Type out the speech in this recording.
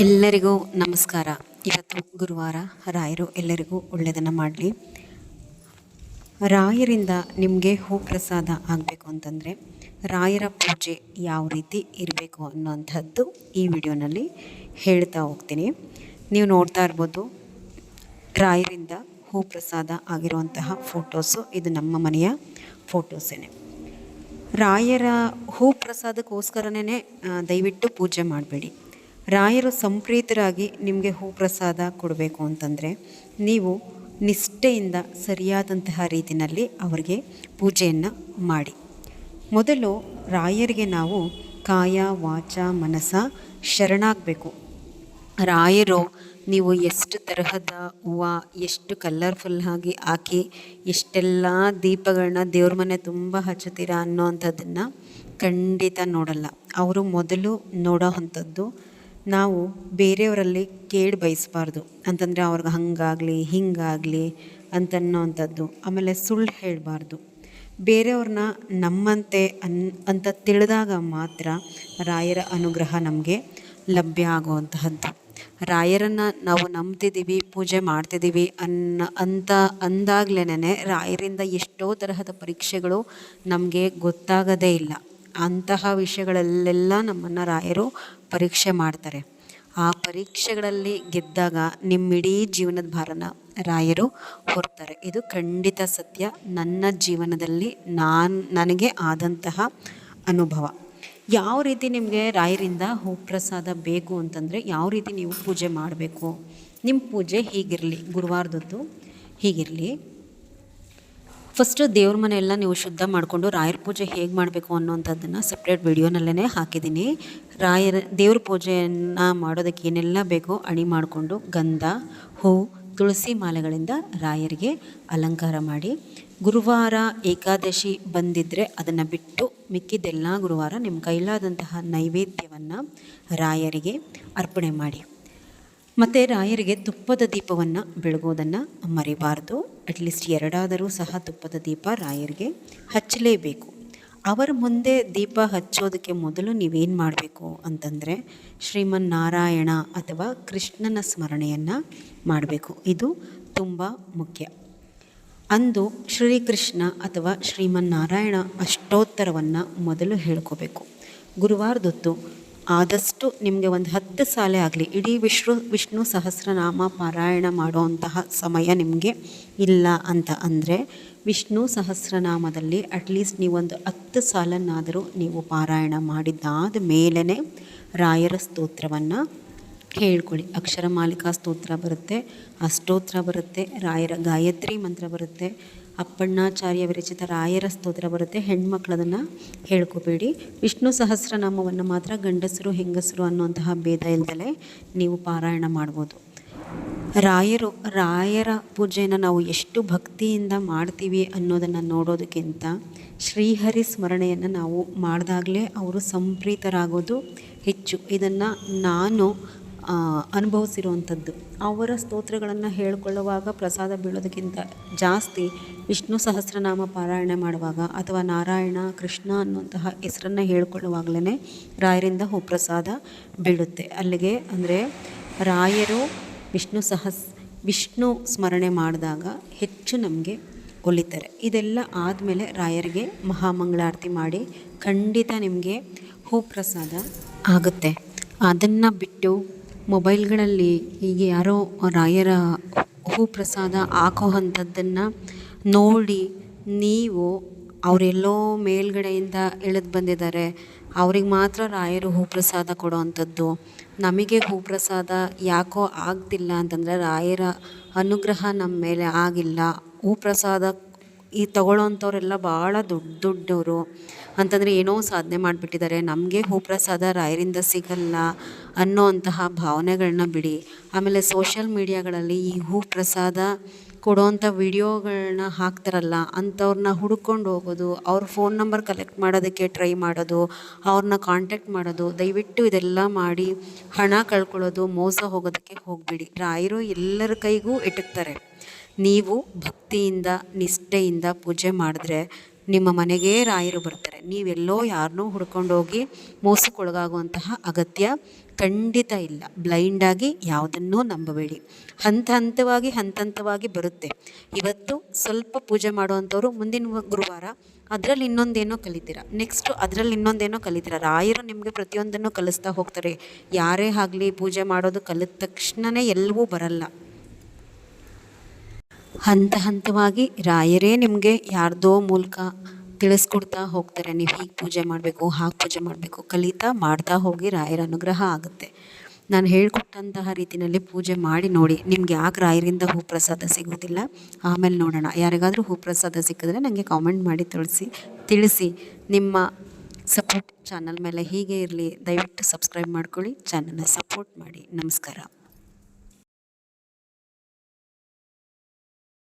ಎಲ್ಲರಿಗೂ ನಮಸ್ಕಾರ. ಇವತ್ತು ಗುರುವಾರ. ರಾಯರು ಎಲ್ಲರಿಗೂ ಒಳ್ಳೆಯದನ್ನು ಮಾಡಲಿ. ರಾಯರಿಂದ ನಿಮಗೆ ಹೂಪ್ರಸಾದ ಆಗಬೇಕು ಅಂತಂದರೆ ರಾಯರ ಪೂಜೆ ಯಾವ ರೀತಿ ಇರಬೇಕು ಅನ್ನೋಂಥದ್ದು ಈ ವಿಡಿಯೋನಲ್ಲಿ ಹೇಳ್ತಾ ಹೋಗ್ತೀನಿ. ನೀವು ನೋಡ್ತಾ ಇರ್ಬೋದು, ರಾಯರಿಂದ ಹೂಪ್ರಸಾದ ಆಗಿರುವಂತಹ ಫೋಟೋಸು. ಇದು ನಮ್ಮ ಮನೆಯ ಫೋಟೋಸೇನೆ. ರಾಯರ ಹೂಪ್ರಸಾದಕ್ಕೋಸ್ಕರನೇ ದಯವಿಟ್ಟು ಪೂಜೆ ಮಾಡಬೇಡಿ. ರಾಯರು ಸಂಪ್ರೀತರಾಗಿ ನಿಮಗೆ ಹೂಪ್ರಸಾದ ಕೊಡಬೇಕು ಅಂತಂದರೆ ನೀವು ನಿಷ್ಠೆಯಿಂದ ಸರಿಯಾದಂತಹ ರೀತಿಯಲ್ಲಿ ಅವರಿಗೆ ಪೂಜೆಯನ್ನು ಮಾಡಿ. ಮೊದಲು ರಾಯರಿಗೆ ನಾವು ಕಾಯ ವಾಚ ಮನಸ ಶರಣಾಗಬೇಕು. ರಾಯರು ನೀವು ಎಷ್ಟು ತರಹದ ಹೂವು, ಎಷ್ಟು ಕಲರ್ಫುಲ್ ಆಗಿ ಹಾಕಿ ಎಷ್ಟೆಲ್ಲ ದೀಪಗಳನ್ನ ದೇವ್ರ ಮನೆ ತುಂಬ ಹಚ್ಚುತ್ತೀರಾ ಅನ್ನೋವಂಥದ್ದನ್ನು ಖಂಡಿತ ನೋಡಲ್ಲ. ಅವರು ಮೊದಲು ನೋಡೋ ಅಂಥದ್ದು ನಾವು ಬೇರೆಯವರಲ್ಲಿ ಕೇಳಿ ಬಯಸಬಾರ್ದು. ಅಂತಂದರೆ ಅವ್ರಿಗೆ ಹಾಗಾಗಲಿ ಹಿಂಗಾಗಲಿ ಅಂತನ್ನೋವಂಥದ್ದು. ಆಮೇಲೆ ಸುಳ್ಳು ಹೇಳಬಾರ್ದು. ಬೇರೆಯವ್ರನ್ನ ನಮ್ಮಂತೆ ಅಂತ ತಿಳಿದಾಗ ಮಾತ್ರ ರಾಯರ ಅನುಗ್ರಹ ನಮಗೆ ಲಭ್ಯ ಆಗುವಂತಹದ್ದು. ರಾಯರನ್ನು ನಾವು ನಂಬ್ತಿದ್ದೀವಿ, ಪೂಜೆ ಮಾಡ್ತಿದ್ದೀವಿ ಅಂದಾಗ್ಲೇ ರಾಯರಿಂದ ಎಷ್ಟೋ ತರಹದ ಪರೀಕ್ಷೆಗಳು ನಮಗೆ ಗೊತ್ತಾಗದೇ ಇಲ್ಲ. ಅಂತಹ ವಿಷಯಗಳಲ್ಲೆಲ್ಲ ನಮ್ಮನ್ನು ರಾಯರು ಪರೀಕ್ಷೆ ಮಾಡ್ತಾರೆ. ಆ ಪರೀಕ್ಷೆಗಳಲ್ಲಿ ಗೆದ್ದಾಗ ನಿಮ್ಮಿಡೀ ಜೀವನದ ಭಾರನ ರಾಯರು ಹೊರ್ತಾರೆ. ಇದು ಖಂಡಿತ ಸತ್ಯ. ನನ್ನ ಜೀವನದಲ್ಲಿ ನನಗೆ ಆದಂತಹ ಅನುಭವ. ಯಾವ ರೀತಿ ನಿಮಗೆ ರಾಯರಿಂದ ಹೂಪ್ರಸಾದ ಬೇಕು ಅಂತಂದರೆ ಯಾವ ರೀತಿ ನೀವು ಪೂಜೆ ಮಾಡಬೇಕು. ನಿಮ್ಮ ಪೂಜೆ ಹೀಗಿರಲಿ, ಗುರುವಾರದದ್ದು ಹೀಗಿರಲಿ. ಫಸ್ಟು ದೇವ್ರ ಮನೆಯೆಲ್ಲ ನೀವು ಶುದ್ಧ ಮಾಡಿಕೊಂಡು ರಾಯರ ಪೂಜೆ ಹೇಗೆ ಮಾಡಬೇಕು ಅನ್ನೋವಂಥದ್ದನ್ನು ಸಪ್ರೇಟ್ ವಿಡಿಯೋನಲ್ಲೇ ಹಾಕಿದ್ದೀನಿ. ದೇವ್ರ ಪೂಜೆಯನ್ನು ಮಾಡೋದಕ್ಕೆ ಏನೆಲ್ಲ ಬೇಕೋ ಅಣಿ ಮಾಡಿಕೊಂಡು ಗಂಧ, ಹೂ, ತುಳಸಿ ಮಾಲೆಗಳಿಂದ ರಾಯರಿಗೆ ಅಲಂಕಾರ ಮಾಡಿ. ಗುರುವಾರ ಏಕಾದಶಿ ಬಂದಿದ್ದರೆ ಅದನ್ನು ಬಿಟ್ಟು ಮಿಕ್ಕಿದ್ದೆಲ್ಲ ಗುರುವಾರ ನಿಮ್ಮ ಕೈಲಾದಂತಹ ನೈವೇದ್ಯವನ್ನು ರಾಯರಿಗೆ ಅರ್ಪಣೆ ಮಾಡಿ. ಮತ್ತು ರಾಯರಿಗೆ ತುಪ್ಪದ ದೀಪವನ್ನು ಬೆಳಗೋದನ್ನು ಮರಿಬಾರ್ದು. ಅಟ್ಲೀಸ್ಟ್ ಎರಡಾದರೂ ಸಹ ತುಪ್ಪದ ದೀಪ ರಾಯರಿಗೆ ಹಚ್ಚಲೇಬೇಕು. ಅವರ ಮುಂದೆ ದೀಪ ಹಚ್ಚೋದಕ್ಕೆ ಮೊದಲು ನೀವೇನು ಮಾಡಬೇಕು ಅಂತಂದರೆ ಶ್ರೀಮನ್ನಾರಾಯಣ ಅಥವಾ ಕೃಷ್ಣನ ಸ್ಮರಣೆಯನ್ನು ಮಾಡಬೇಕು. ಇದು ತುಂಬ ಮುಖ್ಯ. ಅಂದು ಶ್ರೀಕೃಷ್ಣ ಅಥವಾ ಶ್ರೀಮನ್ನಾರಾಯಣ ಅಷ್ಟೋತ್ತರವನ್ನು ಮೊದಲು ಹೇಳ್ಕೋಬೇಕು. ಗುರುವಾರದೊತ್ತು ಆದಷ್ಟು ನಿಮಗೆ ಒಂದು 10 ಸಾಲೆ ಆಗಲಿ ಇಡೀ ವಿಷ್ಣು ಸಹಸ್ರನಾಮ ಪಾರಾಯಣ ಮಾಡುವಂತಹ ಸಮಯ ನಿಮಗೆ ಇಲ್ಲ ಅಂತ ಅಂದರೆ ವಿಷ್ಣು ಸಹಸ್ರನಾಮದಲ್ಲಿ ಅಟ್ಲೀಸ್ಟ್ ನೀವೊಂದು 10 ಸಾಲನ್ನಾದರೂ ನೀವು ಪಾರಾಯಣ ಮಾಡಿದ್ದಾದ ಮೇಲೇ ರಾಯರ ಸ್ತೋತ್ರವನ್ನು ಹೇಳ್ಕೊಳ್ಳಿ. ಅಕ್ಷರ ಮಾಲಿಕಾ ಸ್ತೋತ್ರ ಬರುತ್ತೆ, ಅಷ್ಟೋತ್ರ ಬರುತ್ತೆ, ರಾಯರ ಗಾಯತ್ರಿ ಮಂತ್ರ ಬರುತ್ತೆ, ಅಪ್ಪಣ್ಣಾಚಾರ್ಯ ವಿರಚಿತ ರಾಯರ ಸ್ತೋತ್ರ ಬರುತ್ತೆ. ಹೆಣ್ಮಕ್ಳು ಅದನ್ನು ಹೇಳ್ಕೋಬೇಡಿ. ವಿಷ್ಣು ಸಹಸ್ರನಾಮವನ್ನು ಮಾತ್ರ ಗಂಡಸರು ಹೆಂಗಸರು ಅನ್ನುವಂತಹ ಭೇದ ಇಲ್ದಲೇ ನೀವು ಪಾರಾಯಣ ಮಾಡ್ಬೋದು. ರಾಯರ ಪೂಜೆಯನ್ನು ನಾವು ಎಷ್ಟು ಭಕ್ತಿಯಿಂದ ಮಾಡ್ತೀವಿ ಅನ್ನೋದನ್ನು ನೋಡೋದಕ್ಕಿಂತ ಶ್ರೀಹರಿ ಸ್ಮರಣೆಯನ್ನು ನಾವು ಮಾಡಿದಾಗಲೇ ಅವರು ಸಂಪ್ರೀತರಾಗೋದು ಹೆಚ್ಚು. ಇದನ್ನು ನಾನು ಅನುಭವಿಸಿರುವಂಥದ್ದು. ಅವರ ಸ್ತೋತ್ರಗಳನ್ನು ಹೇಳಿಕೊಳ್ಳುವಾಗ ಪ್ರಸಾದ ಬೀಳೋದಕ್ಕಿಂತ ಜಾಸ್ತಿ ವಿಷ್ಣು ಸಹಸ್ರನಾಮ ಪಾರಾಯಣ ಮಾಡುವಾಗ ಅಥವಾ ನಾರಾಯಣ ಕೃಷ್ಣ ಅನ್ನುವಂತಹ ಹೆಸರನ್ನು ಹೇಳ್ಕೊಳ್ಳುವಾಗಲೇ ರಾಯರಿಂದ ಹೂಪ್ರಸಾದ ಬೀಳುತ್ತೆ. ಅಲ್ಲಿಗೆ ಅಂದರೆ ರಾಯರು ವಿಷ್ಣು ಸ್ಮರಣೆ ಮಾಡಿದಾಗ ಹೆಚ್ಚು ನಮಗೆ ಒಲಿತಾರೆ. ಇದೆಲ್ಲ ಆದಮೇಲೆ ರಾಯರಿಗೆ ಮಹಾಮಂಗಳಾರತಿ ಮಾಡಿ ಖಂಡಿತ ನಿಮಗೆ ಹೂಪ್ರಸಾದ ಆಗುತ್ತೆ. ಅದನ್ನು ಬಿಟ್ಟು ಮೊಬೈಲ್ಗಳಲ್ಲಿ ಹೀಗೆ ಯಾರೋ ರಾಯರ ಹೂಪ್ರಸಾದ ಹಾಕೋ ಅಂಥದ್ದನ್ನು ನೋಡಿ ನೀವು ಅವರೆಲ್ಲೋ ಮೇಲ್ಗಡೆಯಿಂದ ಇಳಿದು ಬಂದಿದ್ದಾರೆ, ಅವ್ರಿಗೆ ಮಾತ್ರ ರಾಯರು ಹೂಪ್ರಸಾದ ಕೊಡೋ ಅಂಥದ್ದು, ನಮಗೆ ಹೂಪ್ರಸಾದ ಯಾಕೋ ಆಗ್ತಿಲ್ಲ ಅಂತಂದರೆ ರಾಯರ ಅನುಗ್ರಹ ನಮ್ಮ ಮೇಲೆ ಆಗಿಲ್ಲ. ಹೂಪ್ರಸಾದ ತಗೊಳ್ಳೋವಂಥವ್ರೆಲ್ಲ ಭಾಳ ದೊಡ್ಡವರು ಅಂತಂದರೆ ಏನೋ ಸಾಧನೆ ಮಾಡಿಬಿಟ್ಟಿದ್ದಾರೆ, ನಮಗೆ ಹೂಪ್ರಸಾದ ರಾಯರಿಂದ ಸಿಗಲ್ಲ ಅನ್ನೋವಂತಹ ಭಾವನೆಗಳನ್ನ ಬಿಡಿ. ಆಮೇಲೆ ಸೋಷಿಯಲ್ ಮೀಡಿಯಾಗಳಲ್ಲಿ ಈ ಹೂಪ್ರಸಾದ ಕೊಡೋವಂಥ ವಿಡಿಯೋಗಳನ್ನ ಹಾಕ್ತಾರಲ್ಲ, ಅಂಥವ್ರನ್ನ ಹುಡ್ಕೊಂಡು ಹೋಗೋದು, ಅವ್ರ ಫೋನ್ ನಂಬರ್ ಕಲೆಕ್ಟ್ ಮಾಡೋದಕ್ಕೆ ಟ್ರೈ ಮಾಡೋದು, ಅವ್ರನ್ನ ಕಾಂಟ್ಯಾಕ್ಟ್ ಮಾಡೋದು, ದಯವಿಟ್ಟು ಇದೆಲ್ಲ ಮಾಡಿ ಹಣ ಕಳ್ಕೊಳ್ಳೋದು, ಮೋಸ ಹೋಗೋದಕ್ಕೆ ಹೋಗಬೇಡಿ. ರಾಯರು ಎಲ್ಲರ ಕೈಗೂ ಎಟಕ್ತಾರೆ. ನೀವು ಭಕ್ತಿಯಿಂದ ನಿಷ್ಠೆಯಿಂದ ಪೂಜೆ ಮಾಡಿದ್ರೆ ನಿಮ್ಮ ಮನೆಗೆ ರಾಯರು ಬರ್ತಾರೆ. ನೀವೆಲ್ಲೋ ಯಾರನ್ನೂ ಹುಡ್ಕೊಂಡೋಗಿ ಮೋಸಕ್ಕೊಳಗಾಗುವಂತಹ ಅಗತ್ಯ ಖಂಡಿತ ಇಲ್ಲ. ಬ್ಲೈಂಡಾಗಿ ಯಾವುದನ್ನೂ ನಂಬಬೇಡಿ. ಹಂತವಾಗಿ ಬರುತ್ತೆ. ಇವತ್ತು ಸ್ವಲ್ಪ ಪೂಜೆ ಮಾಡುವಂಥವ್ರು ಮುಂದಿನ ಗುರುವಾರ ಅದರಲ್ಲಿ ಇನ್ನೊಂದೇನೋ ಕಲಿತೀರ, ನೆಕ್ಸ್ಟು ಅದರಲ್ಲಿ ಇನ್ನೊಂದೇನೋ ಕಲಿತೀರ. ರಾಯರು ನಿಮಗೆ ಪ್ರತಿಯೊಂದನ್ನು ಕಲಿಸ್ತಾ ಹೋಗ್ತಾರೆ. ಯಾರೇ ಆಗಲಿ ಪೂಜೆ ಮಾಡೋದು ಕಲಿತ ತಕ್ಷಣವೇ ಎಲ್ಲವೂ ಬರಲ್ಲ. ಹಂತವಾಗಿ ರಾಯರೇ ನಿಮಗೆ ಯಾರ್ದೋ ಮೂಲಕ ತಿಳಿಸ್ಕೊಡ್ತಾ ಹೋಗ್ತಾರೆ. ನೀವು ಹೀಗೆ ಪೂಜೆ ಮಾಡಬೇಕು, ಹಾಗೆ ಪೂಜೆ ಮಾಡಬೇಕು, ಕಲಿತಾ ಮಾಡ್ತಾ ಹೋಗಿ ರಾಯರ ಅನುಗ್ರಹ ಆಗುತ್ತೆ. ನಾನು ಹೇಳಿಕೊಟ್ಟಂತಹ ರೀತಿಯಲ್ಲಿ ಪೂಜೆ ಮಾಡಿ ನೋಡಿ. ನಿಮ್ಗೆ ಯಾಕೆ ರಾಯರಿಂದ ಹೂ ಪ್ರಸಾದ ಸಿಗೋದಿಲ್ಲ ಆಮೇಲೆ ನೋಡೋಣ. ಯಾರಿಗಾದರೂ ಹೂ ಪ್ರಸಾದ ಸಿಕ್ಕಿದ್ರೆ ನನಗೆ ಕಾಮೆಂಟ್ ಮಾಡಿ ತಿಳಿಸಿ. ನಿಮ್ಮ ಸಪೋರ್ಟ್ ಚಾನಲ್ ಮೇಲೆ ಹೀಗೆ ಇರಲಿ. ದಯವಿಟ್ಟು ಸಬ್ಸ್ಕ್ರೈಬ್ ಮಾಡ್ಕೊಳ್ಳಿ, ಚಾನಲ್ನ ಸಪೋರ್ಟ್ ಮಾಡಿ. ನಮಸ್ಕಾರ.